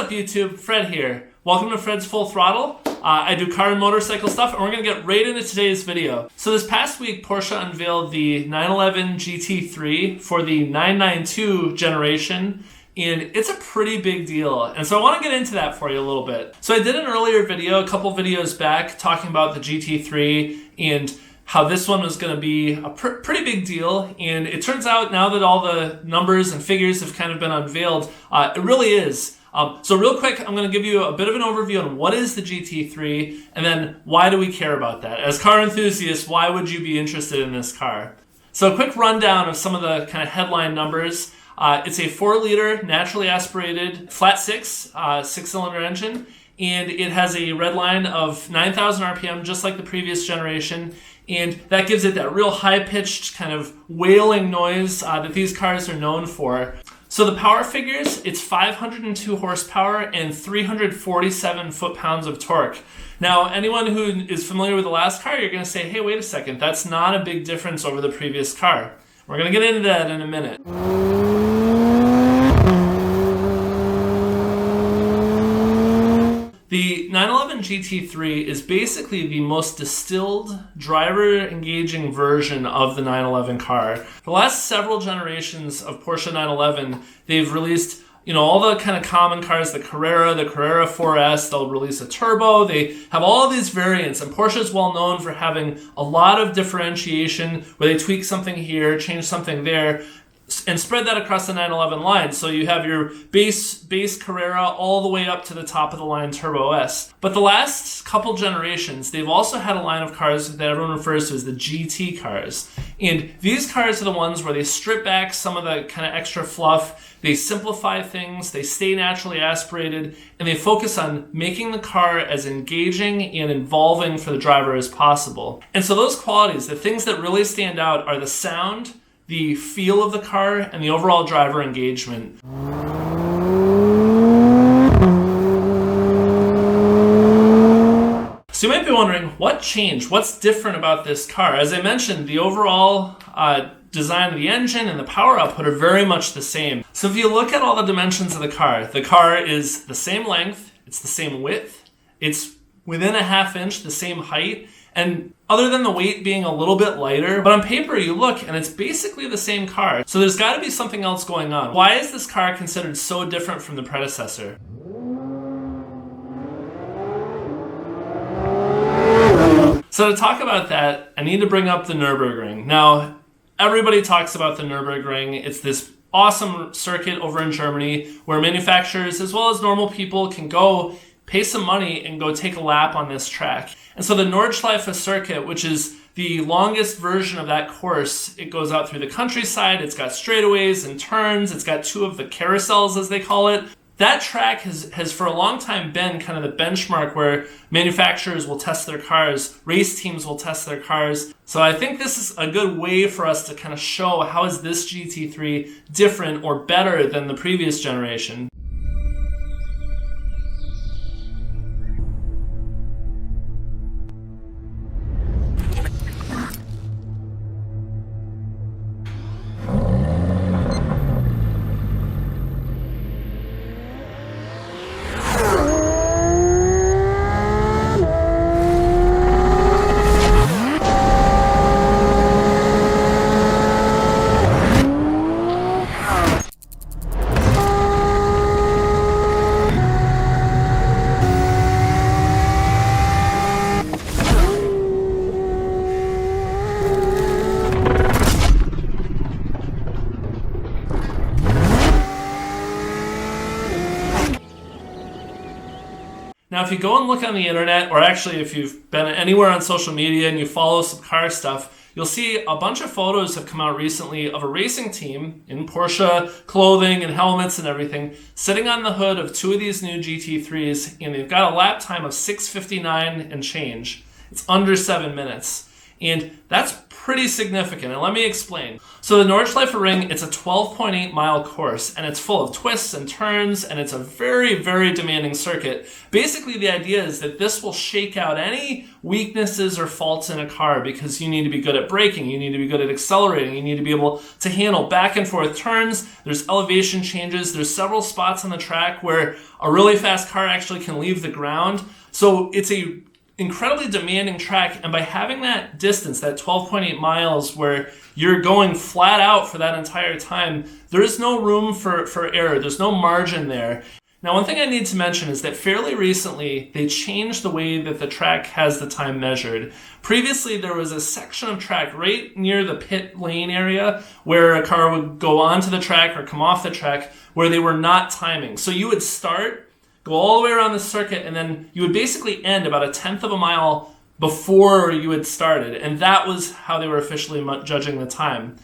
up, YouTube? Fred here. Welcome to Fred's Full Throttle. I do car and motorcycle stuff, and we're going to get right into today's video. So this past week, Porsche unveiled the 911 GT3 for the 992 generation, and it's a pretty big deal. And so I want to get into that for you a little bit. So I did an earlier video, a couple videos back, talking about the GT3 and how this one was going to be a pretty big deal. And it turns out now that all the numbers and figures have kind of been unveiled, it really is. So real quick, I'm going to give you a bit of an overview on what is the GT3 and then why do we care about that? As car enthusiasts, why would you be interested in this car? So a quick rundown of some of the kind of headline numbers. It's a 4-liter naturally aspirated flat six cylinder engine, and it has a red line of 9,000 RPM, just like the previous generation. And that gives it that real high-pitched kind of wailing noise that these cars are known for. So the power figures, it's 502 horsepower and 347 foot-pounds of torque. Now, anyone who is familiar with the last car, you're going to say, hey, wait a second, that's not a big difference over the previous car. We're going to get into that in a minute. The 911 GT3 is basically the most distilled, driver-engaging version of the 911 car. For the last several generations of Porsche 911, they've released all the kind of common cars, the Carrera 4S, they'll release a turbo. They have all of these variants, and Porsche is well known for having a lot of differentiation where they tweak something here, change something there, and spread that across the 911 line. So you have your base Carrera all the way up to the top of the line Turbo S. But the last couple generations, they've also had a line of cars that everyone refers to as the GT cars. And these cars are the ones where they strip back some of the kind of extra fluff, they simplify things, they stay naturally aspirated, and they focus on making the car as engaging and involving for the driver as possible. And so those qualities, the things that really stand out are the sound, the feel of the car, and the overall driver engagement. So you might be wondering, what changed? What's different about this car? As I mentioned, the overall design of the engine and the power output are very much the same. So if you look at all the dimensions of the car is the same length, it's the same width, it's within a ½ inch the same height, and other than the weight being a little bit lighter, but on paper you look and it's basically the same car. So there's got to be something else going on. Why is this car considered so different from the predecessor? So to talk about that, I need to bring up the Nürburgring. Now, everybody talks about the Nürburgring. It's this awesome circuit over in Germany where manufacturers as well as normal people can go pay some money and go take a lap on this track. And so the Nordschleife circuit, which is the longest version of that course, it goes out through the countryside, it's got straightaways and turns, it's got 2 of the carousels as they call it. That track has for a long time been kind of the benchmark where manufacturers will test their cars, race teams will test their cars. So I think this is a good way for us to kind of show how is this GT3 different or better than the previous generation. Now, if you go and look on the internet, or actually if you've been anywhere on social media and you follow some car stuff, you'll see a bunch of photos have come out recently of a racing team in Porsche clothing and helmets and everything, sitting on the hood of 2 of these new GT3s, and they've got a lap time of 6:59 and change. It's under 7 minutes. And that's pretty significant, and let me explain. So the Nordschleife Ring, it's a 12.8 mile course, and it's full of twists and turns, and it's a very, very demanding circuit. Basically, the idea is that this will shake out any weaknesses or faults in a car, because you need to be good at braking, you need to be good at accelerating, you need to be able to handle back and forth turns, there's elevation changes, there's several spots on the track where a really fast car actually can leave the ground. So it's a incredibly demanding track, and by having that distance, that 12.8 miles where you're going flat out for that entire time, there is no room for error. There's no margin there. Now, one thing I need to mention is that fairly recently, they changed the way that the track has the time measured. Previously, there was a section of track right near the pit lane area where a car would go onto the track or come off the track where they were not timing. So you would start, go all the way around the circuit, and then you would basically end about 1/10 of a mile before you had started. And that was how they were officially judging the time.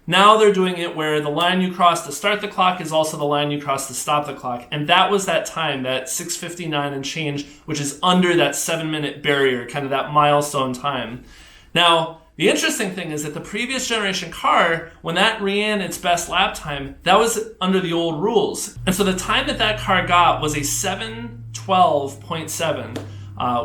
Now they're doing it where the line you cross to start the clock is also the line you cross to stop the clock. And that was that time, that 6:59 and change, which is under that 7-minute barrier, kind of that milestone time. Now, the interesting thing is that the previous generation car, when that ran its best lap time, that was under the old rules. And so the time that that car got was a 7:12.7,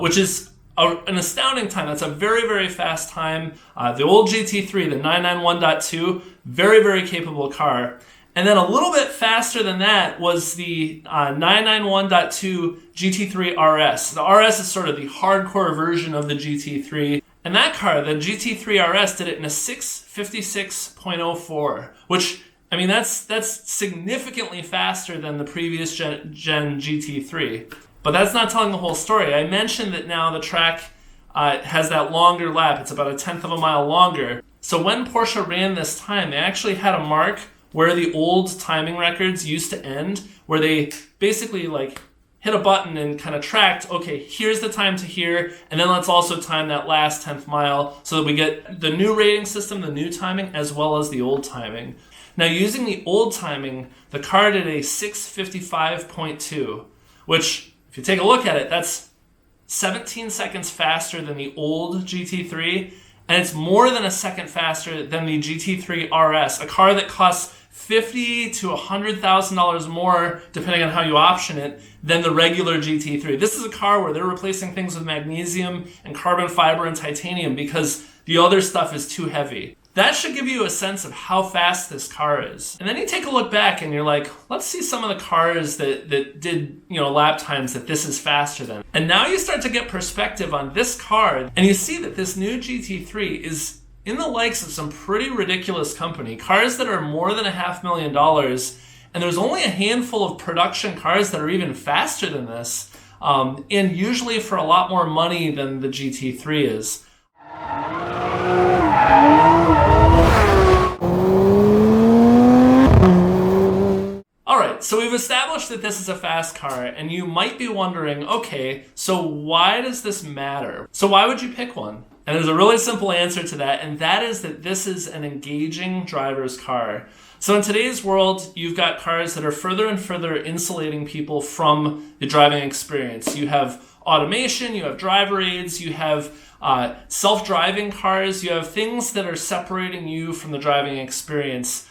which is an astounding time. That's a very, very fast time. The old GT3, the 991.2, very, very capable car. And then a little bit faster than that was the 991.2 GT3 RS. The RS is sort of the hardcore version of the GT3. And that car, the GT3 RS, did it in a 6:56.04, which, I mean, that's significantly faster than the previous gen GT3. But that's not telling the whole story. I mentioned that now the track has that longer lap. It's about 1/10 of a mile longer. So when Porsche ran this time, they actually had a mark where the old timing records used to end, where they basically like hit a button and kind of tracked, okay, here's the time to here, and then let's also time that last 10th mile so that we get the new rating system, the new timing, as well as the old timing. Now, using the old timing, the car did a 6:55.2, which, if you take a look at it, that's 17 seconds faster than the old GT3, and it's more than a second faster than the GT3 RS, a car that costs $50,000 to $100,000 more, depending on how you option it, than the regular GT3. This is a car where they're replacing things with magnesium and carbon fiber and titanium because the other stuff is too heavy. That should give you a sense of how fast this car is. And then you take a look back and you're like, let's see some of the cars that did, lap times that this is faster than. And now you start to get perspective on this car, and you see that this new GT3 is in the likes of some pretty ridiculous company, cars that are more than $500,000, and there's only a handful of production cars that are even faster than this, and usually for a lot more money than the GT3 is. Alright, so we've established that this is a fast car, and you might be wondering, okay, so why does this matter? So why would you pick one? And there's a really simple answer to that, and that is that this is an engaging driver's car. So in today's world, you've got cars that are further and further insulating people from the driving experience. You have automation, you have driver aids, you have self-driving cars, you have things that are separating you from the driving experience.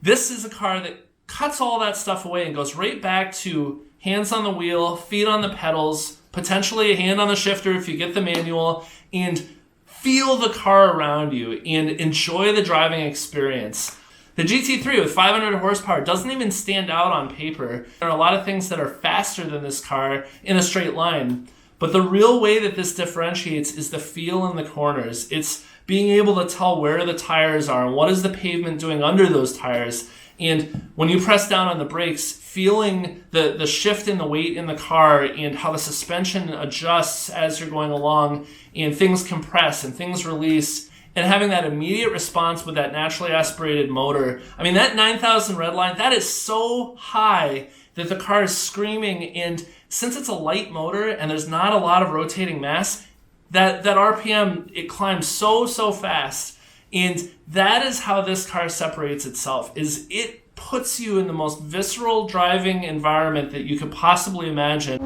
This is a car that cuts all that stuff away and goes right back to hands on the wheel, feet on the pedals, potentially a hand on the shifter if you get the manual, and feel the car around you and enjoy the driving experience. The GT3 with 500 horsepower doesn't even stand out on paper. There are a lot of things that are faster than this car in a straight line, but the real way that this differentiates is the feel in the corners. It's being able to tell where the tires are and what is the pavement doing under those tires. And when you press down on the brakes, feeling the shift in the weight in the car and how the suspension adjusts as you're going along, and things compress and things release, and having that immediate response with that naturally aspirated motor. I mean, that 9,000 redline, that is so high that the car is screaming, and since it's a light motor and there's not a lot of rotating mass, that RPM, it climbs so fast. And that is how this car separates itself, is it puts you in the most visceral driving environment that you could possibly imagine.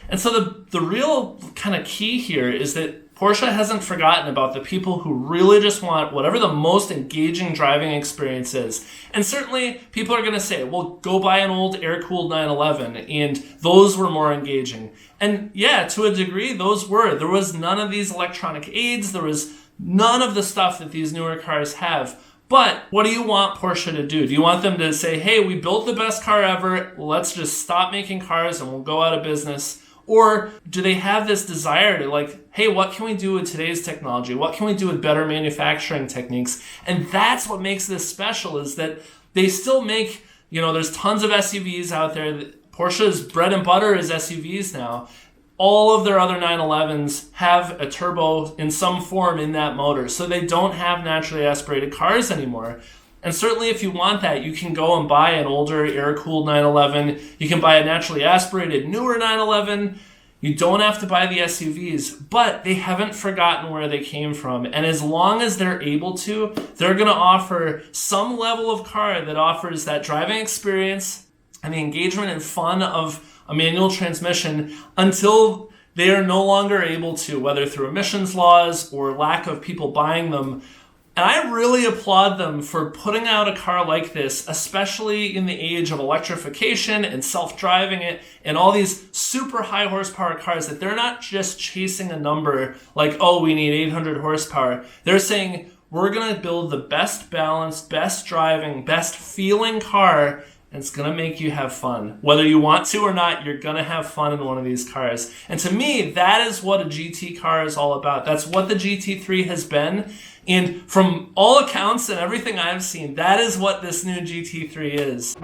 And And so the real kind of key here is that Porsche hasn't forgotten about the people who really just want whatever the most engaging driving experience is. And certainly people are going to say, well, go buy an old air-cooled 911, and those were more engaging. And yeah, to a degree, those were. There was none of these electronic aids. There was none of the stuff that these newer cars have. But what do you want Porsche to do? Do you want them to say, hey, we built the best car ever, let's just stop making cars and we'll go out of business? Or do they have this desire to like, hey, what can we do with today's technology? What can we do with better manufacturing techniques? And that's what makes this special, is that they still make, there's tons of SUVs out there. Porsche's bread and butter is SUVs now. All of their other 911s have a turbo in some form in that motor, so they don't have naturally aspirated cars anymore. And certainly if you want that, you can go and buy an older air-cooled 911. You can buy a naturally aspirated newer 911. You don't have to buy the SUVs, but they haven't forgotten where they came from. And as long as they're able to, they're going to offer some level of car that offers that driving experience and the engagement and fun of a manual transmission until they are no longer able to, whether through emissions laws or lack of people buying them. And I really applaud them for putting out a car like this, especially in the age of electrification and self-driving it and all these super high horsepower cars, that they're not just chasing a number like, oh, we need 800 horsepower. They're saying, we're going to build the best balanced, best driving, best feeling car, and it's going to make you have fun. Whether you want to or not, you're going to have fun in one of these cars. And to me, that is what a GT car is all about. That's what the GT3 has been. And from all accounts and everything I've seen, that is what this new GT3 is.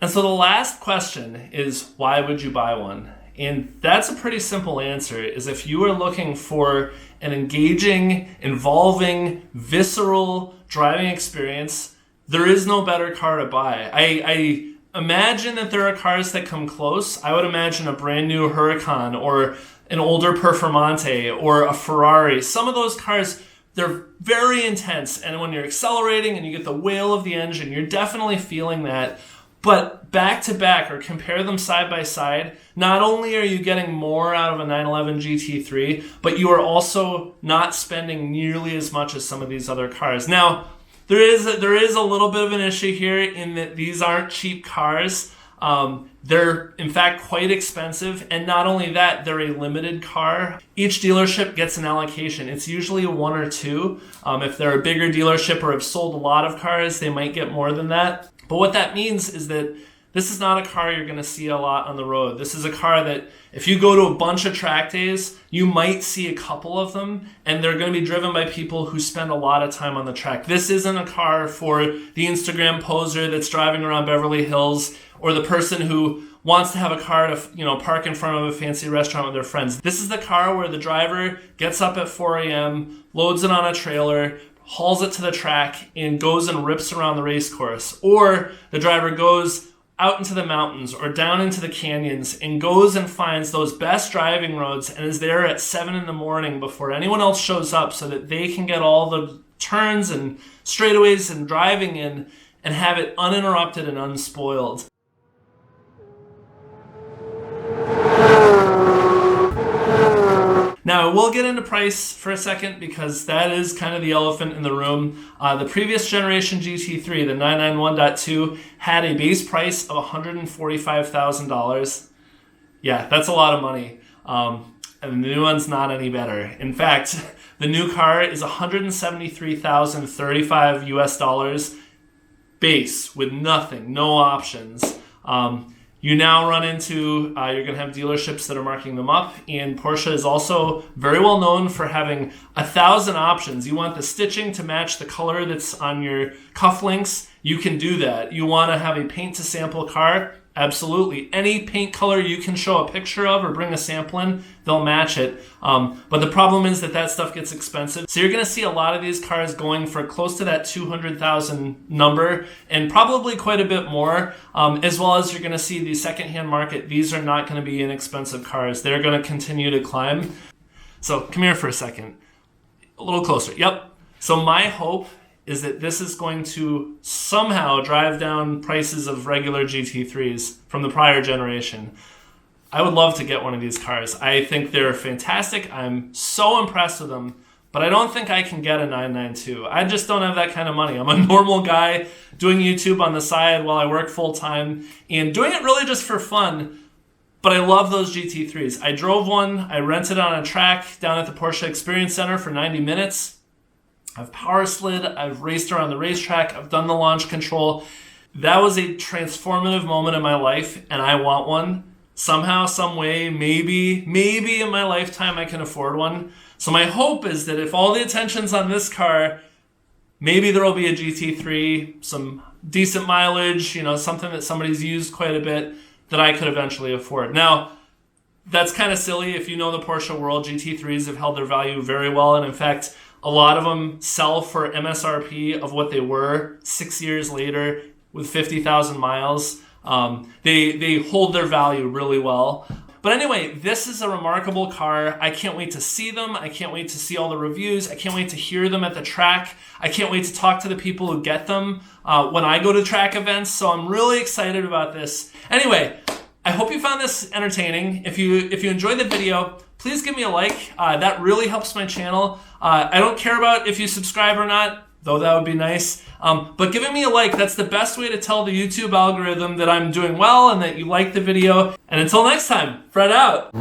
And so the last question is, why would you buy one? And that's a pretty simple answer, is if you are looking for an engaging, involving, visceral driving experience, there is no better car to buy. I imagine that there are cars that come close. I would imagine a brand new Huracan or an older Performante or a Ferrari. Some of those cars, they're very intense. And when you're accelerating and you get the wail of the engine, you're definitely feeling that. But back to back, or compare them side by side, not only are you getting more out of a 911 GT3, but you are also not spending nearly as much as some of these other cars. Now, there is a little bit of an issue here in that these aren't cheap cars. They're, in fact, quite expensive. And not only that, they're a limited car. Each dealership gets an allocation. It's usually one or two. If they're a bigger dealership or have sold a lot of cars, they might get more than that. But what that means is that this is not a car you're going to see a lot on the road. This is a car that if you go to a bunch of track days, you might see a couple of them, and they're going to be driven by people who spend a lot of time on the track. This isn't a car for the Instagram poser that's driving around Beverly Hills, or the person who wants to have a car to, park in front of a fancy restaurant with their friends. This is the car where the driver gets up at 4 a.m., loads it on a trailer, hauls it to the track, and goes and rips around the race course. Or the driver goes out into the mountains or down into the canyons and goes and finds those best driving roads and is there at 7 in the morning before anyone else shows up so that they can get all the turns and straightaways and driving in and have it uninterrupted and unspoiled. Now, we'll get into price for a second because that is kind of the elephant in the room. The previous generation GT3, the 991.2, had a base price of $145,000. Yeah, that's a lot of money. And the new one's not any better. In fact, the new car is $173,035 US base with nothing, no options. You now run into, you're going to have dealerships that are marking them up, and Porsche is also very well known for having 1,000 options. You want the stitching to match the color that's on your cufflinks, you can do that. You want to have a paint to sample car, absolutely. Any paint color you can show a picture of or bring a sample in, they'll match it. But the problem is that stuff gets expensive. So you're going to see a lot of these cars going for close to that 200,000 number and probably quite a bit more, as well as you're going to see the secondhand market. These are not going to be inexpensive cars. They're going to continue to climb. So come here for a second. A little closer. Yep. So my hope is that this is going to somehow drive down prices of regular GT3s from the prior generation. I would love to get one of these cars. I think they're fantastic. I'm so impressed with them, but I don't think I can get a 992. I just don't have that kind of money. I'm a normal guy doing YouTube on the side while I work full time and doing it really just for fun. But I love those GT3s. I drove one. I rented on a track down at the Porsche Experience Center for 90 minutes. I've power slid. I've raced around the racetrack. I've done the launch control. That was a transformative moment in my life, and I want one. Somehow, some way, maybe in my lifetime I can afford one. So my hope is that if all the attention's on this car, maybe there will be a GT3, some decent mileage, something that somebody's used quite a bit that I could eventually afford. Now, that's kind of silly. If you know the Porsche world, GT3s have held their value very well. And in fact, a lot of them sell for MSRP of what they were 6 years later with 50,000 miles. They hold their value really well. But anyway, this is a remarkable car. I can't wait to see them. I can't wait to see all the reviews. I can't wait to hear them at the track. I can't wait to talk to the people who get them when I go to track events. So I'm really excited about this. Anyway, I hope you found this entertaining. If you enjoyed the video, please give me a like. That really helps my channel. I don't care about if you subscribe or not, though that would be nice. But giving me a like, that's the best way to tell the YouTube algorithm that I'm doing well and that you like the video. And until next time, Fred out.